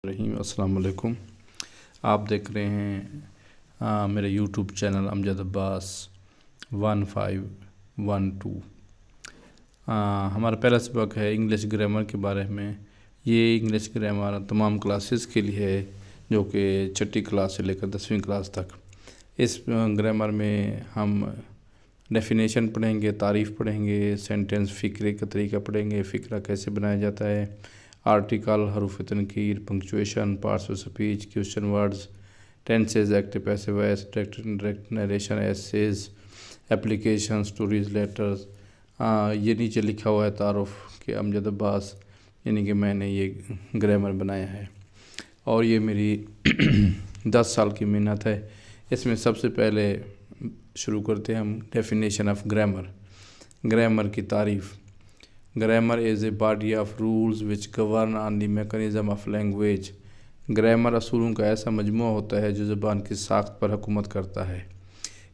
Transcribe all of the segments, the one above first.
रहीम अस्सलाम वालेकुम। आप देख रहे हैं मेरे यूट्यूब चैनल अमजद अब्बास 1512। हमारा पहला सबक है इंग्लिश ग्रामर के बारे में। ये इंग्लिश ग्रामर तमाम क्लासेस के लिए है, जो कि छठी क्लास से लेकर 10वीं क्लास तक। इस ग्रामर में हम डेफिनेशन पढ़ेंगे, तारीफ़ पढ़ेंगे, सेंटेंस फ़िक्रे का तरीका पढ़ेंगे, फ़िक्रा कैसे बनाया जाता है, आर्टिकल, हरूफ तनकीर, punctuation, parts of speech, question words, tenses, active passive voice, direct narration, essays, application, stories, letters. ये नीचे लिखा हुआ है तारुफ के अमजद अब्बास, यानी कि मैंने ये ग्रामर बनाया है और ये मेरी 10 साल की मेहनत है। इसमें सबसे पहले शुरू करते हैं हम डेफिनेशन ऑफ ग्रामर। ग्रामर की तारीफ़। Grammar is a body of rules which govern on the mechanism of language. Grammar असूलों का ऐसा मजमूआ होता है जो ज़बान की साख्त पर हुकूमत करता है।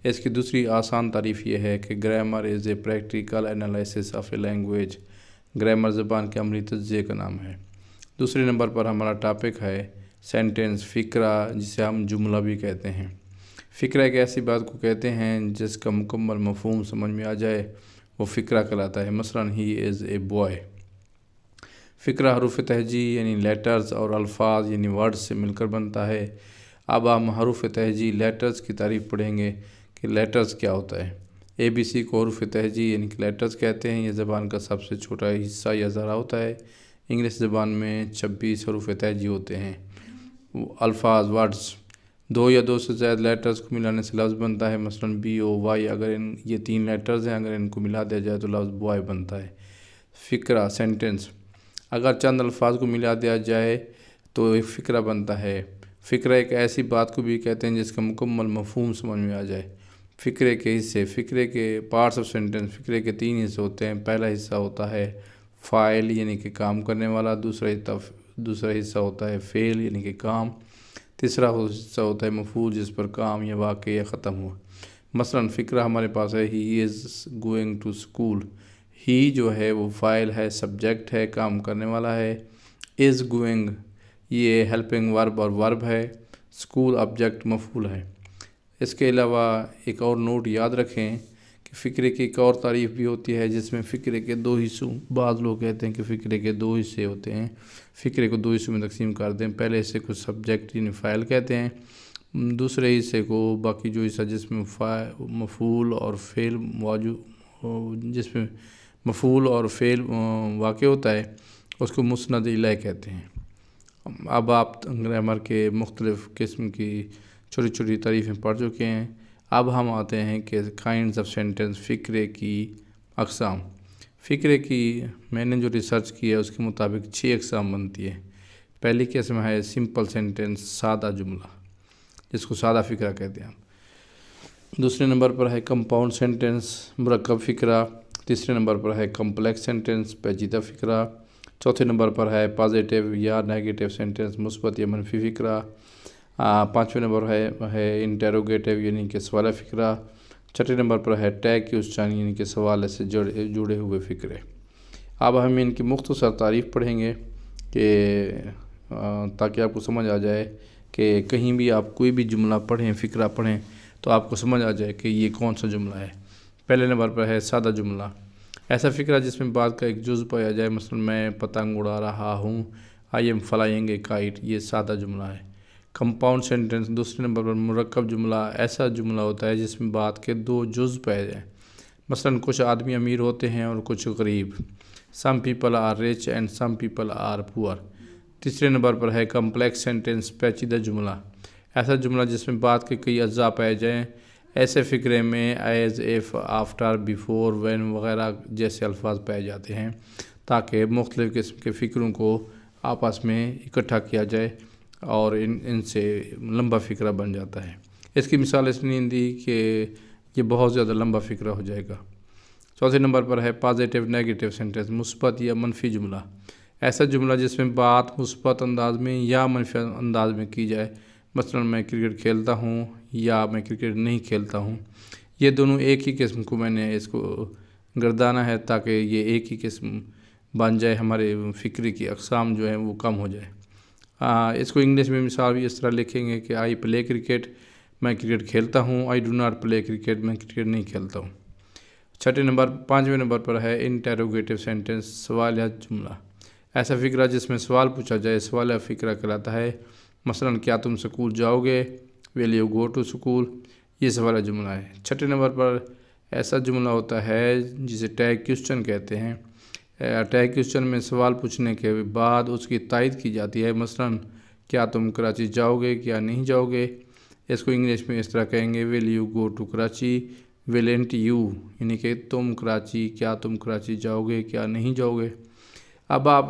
इसकी दूसरी आसान तारीफ़ यह है कि grammar is a practical analysis of a language. Grammar ज़बान के अमली तज्ज़िये का नाम है। दूसरे नंबर पर हमारा टॉपिक है सेंटेंस फ़िक्रा, जिसे हम जुमला भी कहते हैं। फ़िक्रा एक ऐसी बात को कहते हैं जिसका मुकम्मल मफ़हूम समझ में आ जाए, वो फ़िक्रा कहलाता है। मसलन ही इज़ ए बॉय। फ़िक्रा हरूफ तहजी यानी लेटर्स और अल्फाज यानी वर्ड्स से मिलकर बनता है। अब हम हरूफ तहजी लेटर्स की तारीफ़ पढ़ेंगे कि लेटर्स क्या होता है। ABC को हरूफ तहजी यानी कि लेटर्स कहते हैं। ये ज़बान का सबसे छोटा हिस्सा या ज़रा होता है। इंग्लिश ज़बान में 26 हरूफ तहजी होते हैं। अल्फाज, वर्ड्स, 2 या 2 से ज़्यादा लेटर्स को मिलाने से लफ्ज़ बनता है। मसलन BOY, अगर ये 3 लेटर्स हैं, अगर इनको मिला दिया जाए तो लफ्ज़ बॉय बनता है। फ़िक्रा सेंटेंस, अगर चंद अल्फाज को मिला दिया जाए तो एक फ़िक्रा बनता है। फ़िक्रा एक ऐसी बात को भी कहते हैं जिसका मुकम्मल मफ़हूम समझ में आ जाए। फ़िक्रे के हिस्से, फ़िक्रे के पार्ट्स ऑफ सेंटेंस। फ़िक्रे के 3 हिस्से होते हैं। पहला हिस्सा होता है फ़ाइल यानी कि काम करने वाला। दूसरा हिस्सा होता है फ़ेल यानी कि काम। तीसरा हिस्सा होता है मफ़ूल, जिस पर काम या वाक़या ख़त्म हुआ। मसलन फ़िक्रा हमारे पास है he is going to school. He जो है वो फ़ाइल है, सब्जेक्ट है, काम करने वाला है। इज़ गोइंग ये हेल्पिंग वर्ब और वर्ब है। स्कूल ऑब्जेक्ट मफ़ूल है। इसके अलावा एक और नोट याद रखें कि फ़िक्रे की एक और तारीफ़ भी होती है जिसमें फ़िक्रे के 2 हिस्सों, बाज़ लोग कहते हैं कि फ़िक्रे के 2 हिस्से होते हैं। फ़िक्रे को 2 हिस्सों में तकसीम कर दें। पहले हिस्से को सब्जेक्ट यानी फ़ाइल कहते हैं। दूसरे हिस्से को, बाकी जो हिस्सा जिसमें मफ़ूल और फ़ेल जिसमें मफ़ूल और फ़ेल वाक़ होता है, उसको मुस्नद इलैह कहते हैं। अब आप ग्रामर के मुख्तलिफ़ किस्म की छोटी छोटी तारीफ़ें पढ़ चुके हैं। अब हम आते हैं कि काइंड्स ऑफ सेंटेंस, फ़िक्रे की अक़साम। फ़िक्रे की मैंने जो रिसर्च की है उसके मुताबिक 6 अक़साम बनती है। पहली किस्म है सिंपल सेंटेंस, सादा जुमला, जिसको सादा फ़िक्रा कहते हैं। दूसरे नंबर पर है कंपाउंड सेंटेंस, मुरक्कब फ़िक्रा। तीसरे नंबर पर है कम्प्लेक्स सेंटेंस, पेचीदा फ़िक्रा। चौथे नंबर पर है पॉजिटिव या नेगेटिव सेंटेंस, मुस्बत या मनफी फ़िक्रा। 5वें नंबर है इंटेरोगेटिव यानी कि सवाल फ़िक्रा। छठे नंबर पर है टैग क्वेश्चन यानी कि सवाल से जुड़े हुए फ़िक्रे। अब हम इनकी मुख्तसर तारीफ़ पढ़ेंगे कि ताकि आपको समझ आ जाए कि कहीं भी आप कोई भी जुमला पढ़ें, फ़िक्रा पढ़ें, तो आपको समझ आ जाए कि ये कौन सा जुमला है। पहले नंबर पर है सादा जुमला, ऐसा फ़िक्रा जिसमें बात का एक जुज़ पाया जाए। मसलन मैं पतंग उड़ा रहा हूँ, I am flying A kite, ये सादा जुमला है। कंपाउंड सेंटेंस दूसरे नंबर पर मुरक्कब जुमला, ऐसा जुमला होता है जिसमें बात के 2 जुज़ पाए जाएँ। मसलन कुछ आदमी अमीर होते हैं और कुछ गरीब। Some people are rich and some people are poor. तीसरे नंबर पर है कम्प्लेक्स सेंटेंस, पेचीदा जुमला, ऐसा जुमला जिसमें बात के कई अज्जा पाए जाएँ। ऐसे फ़िक्रे में as, if, after, before, when वगैरह जैसे अल्फाज पाए जाते हैं ताकि मुख्तलिफ़ किस्म के फ़िक्रों को आपस में इकट्ठा किया जाए और इनसे लंबा फ़िक्रा बन जाता है। इसकी मिसाल इसलिए दी कि ये बहुत ज़्यादा लंबा फ़िक्रा हो जाएगा। चौथे नंबर पर है पॉजिटिव नेगेटिव सेंटेंस, मुस्बत या मनफी जुमला, ऐसा जुमला जिसमें बात मुस्बत अंदाज में या मनफी अंदाज में की जाए। मसलन मैं क्रिकेट खेलता हूँ या मैं क्रिकेट नहीं खेलता हूँ। ये दोनों एक ही किस्म को मैंने इसको गर्दाना है ताकि ये एक ही किस्म बन जाए, हमारे फ़िक्रे की अक़साम जो है वो कम हो जाए। اس کو انگلش میں مثال بھی اس طرح لکھیں گے کہ آئی پلے کرکٹ، میں کرکٹ کھیلتا ہوں، I do not play cricket, میں کرکٹ نہیں کھیلتا ہوں۔ پانچویں نمبر پر ہے انٹیروگیٹو سینٹنس، سوال یا جملہ۔ ایسا فقرہ جس میں سوال پوچھا جائے سوال یا فقرہ کہلاتا ہے۔ مثلاً کیا تم سکول جاؤ گے؟ Will you go to school? یہ سوال یا جملہ ہے۔ چھٹے نمبر پر ایسا جملہ ہوتا ہے جسے ٹیگ کوسچن کہتے ہیں۔ ٹیگ کوسچن میں سوال پوچھنے کے بعد اس کی تائید کی جاتی ہے۔ مثلاً کیا تم کراچی جاؤ گے کیا نہیں جاؤ گے؟ اس کو انگلش میں اس طرح کہیں گے will you go to Karachi? Won't you, یعنی کہ کیا تم کراچی جاؤ گے کیا نہیں جاؤ گے؟ اب آپ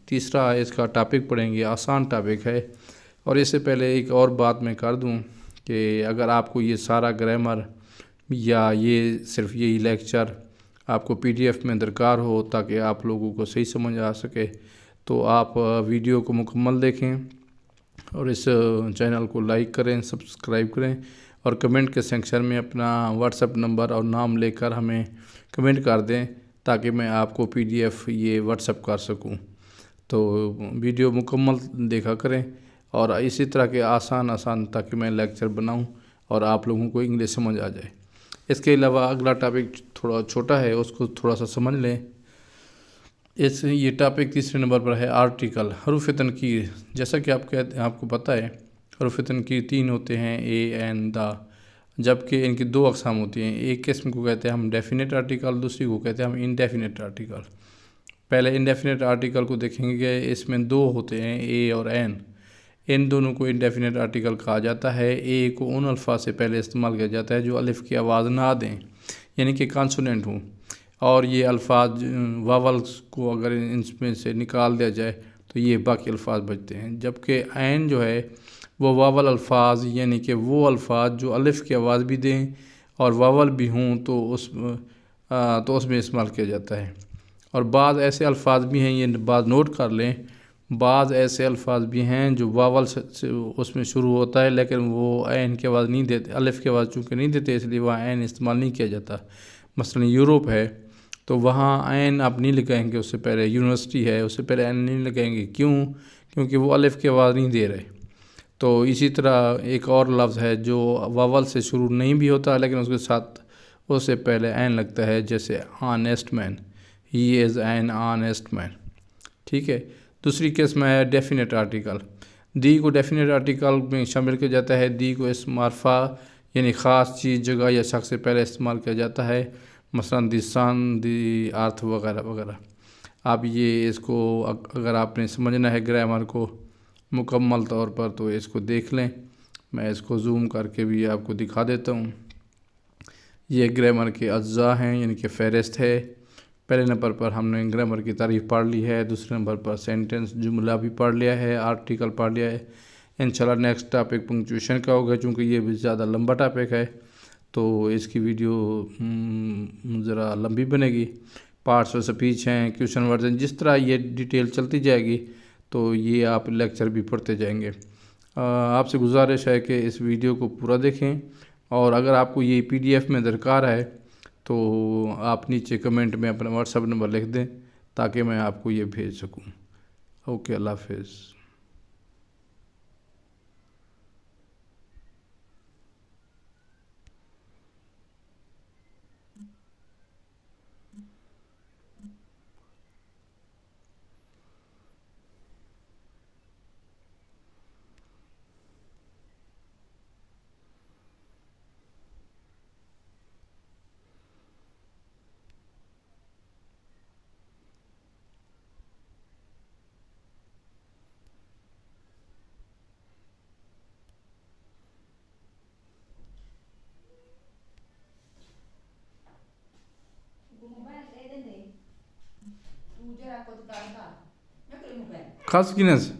تیسرا اس کا ٹاپک پڑھیں گے، آسان ٹاپک ہے۔ اور اس سے پہلے ایک اور بات میں کر دوں کہ اگر آپ کو یہ سارا گرامر یا یہ صرف یہی لیکچر آپ کو PDF میں درکار ہو تاکہ آپ لوگوں کو صحیح سمجھ آ سکے تو آپ ویڈیو کو مکمل دیکھیں اور اس چینل کو لائک کریں، سبسکرائب کریں اور کمنٹ کے سیکشن میں اپنا واٹس ایپ نمبر اور نام لے کر ہمیں کمنٹ کر دیں تاکہ میں آپ کو PDF یہ واٹس ایپ کر سکوں۔ تو ویڈیو مکمل دیکھا کریں اور اسی طرح کے آسان تاکہ میں لیکچر بناؤں اور آپ لوگوں کو انگلش سمجھ آ جائے۔ اس کے علاوہ اگلا ٹاپک تھوڑا چھوٹا ہے، اس کو تھوڑا سا سمجھ لیں۔ یہ ٹاپک تیسرے نمبر پر ہے آرٹیکل، حروف تنکیر۔ جیسا کہ آپ کو پتہ ہے حروف تنکیر 3 ہوتے ہیں، اے این دا، جبکہ ان کی 2 اقسام ہوتی ہیں۔ ایک قسم کو کہتے ہیں ہم ڈیفینٹ آرٹیکل، دوسری کو کہتے ہیں ہم انڈیفینٹ آرٹیکل۔ پہلے انڈیفینٹ آرٹیکل کو دیکھیں گے کہ اس میں 2 ہوتے ہیں، اے اور این۔ ان دونوں کو انڈیفینٹ آرٹیکل کہا جاتا ہے۔ اے کو ان الفاظ سے پہلے استعمال کیا جاتا ہے جو الف کی آواز نہ دیں، یعنی کہ کانسوننٹ ہوں، اور یہ الفاظ واولز کو اگر ان میں سے نکال دیا جائے تو یہ باقی الفاظ بچتے ہیں۔ جبکہ عین جو ہے وہ واول الفاظ، یعنی کہ وہ الفاظ جو الف کی آواز بھی دیں اور واول بھی ہوں تو اس میں استعمال کیا جاتا ہے۔ اور بعض ایسے الفاظ بھی ہیں، یہ بات نوٹ کر لیں، بعض ایسے الفاظ بھی ہیں جو واول سے اس میں شروع ہوتا ہے لیکن وہ عین کی آواز نہیں دیتے، الف کی آواز چونکہ نہیں دیتے اس لیے وہاں عین استعمال نہیں کیا جاتا۔ مثلا یوروپ ہے تو وہاں عین آپ نہیں لگائیں گے، اس سے پہلے یونیورسٹی ہے اس سے پہلے عین نہیں لگائیں گے، کیونکہ وہ الف کی آواز نہیں دے رہے۔ تو اسی طرح ایک اور لفظ ہے جو واول سے شروع نہیں بھی ہوتا لیکن اس کے ساتھ اس سے پہلے عین لگتا ہے، جیسے honest man, he is an honest man, ٹھیک ہے۔ دوسری قسم ہے ڈیفینٹ آرٹیکل۔ دی کو ڈیفینٹ آرٹیکل میں شامل کیا جاتا ہے۔ دی کو اسم عارفہ یعنی خاص چیز، جگہ یا شخص سے پہلے استعمال کیا جاتا ہے، مثلا دی سن، دی ارتھ وغیرہ وغیرہ۔ اب یہ اس کو اگر آپ نے سمجھنا ہے گرامر کو مکمل طور پر تو اس کو دیکھ لیں، میں اس کو زوم کر کے بھی آپ کو دکھا دیتا ہوں۔ یہ گرامر کے اجزاء ہیں، یعنی کہ فہرست ہے۔ پہلے نمبر پر ہم نے گرامر کی تعریف پڑھ لی ہے، دوسرے نمبر پر سینٹنس جملہ بھی پڑھ لیا ہے، آرٹیکل پڑھ لیا ہے۔ انشاءاللہ نیکسٹ ٹاپک پنکچویشن کا ہوگا، چونکہ یہ بھی زیادہ لمبا ٹاپک ہے تو اس کی ویڈیو ذرا لمبی بنے گی۔ پارٹس آف سپیچ ہیں، کویشچن ورژن، جس طرح یہ ڈیٹیل چلتی جائے گی تو یہ آپ لیکچر بھی پڑھتے جائیں گے۔ آپ سے گزارش ہے کہ اس ویڈیو کو پورا دیکھیں، اور اگر آپ کو یہ PDF میں درکار ہے تو آپ نیچے کمنٹ میں اپنا واٹس ایپ نمبر لکھ دیں تاکہ میں آپ کو یہ بھیج سکوں۔ اوکے، اللہ حافظ۔ خاص گنس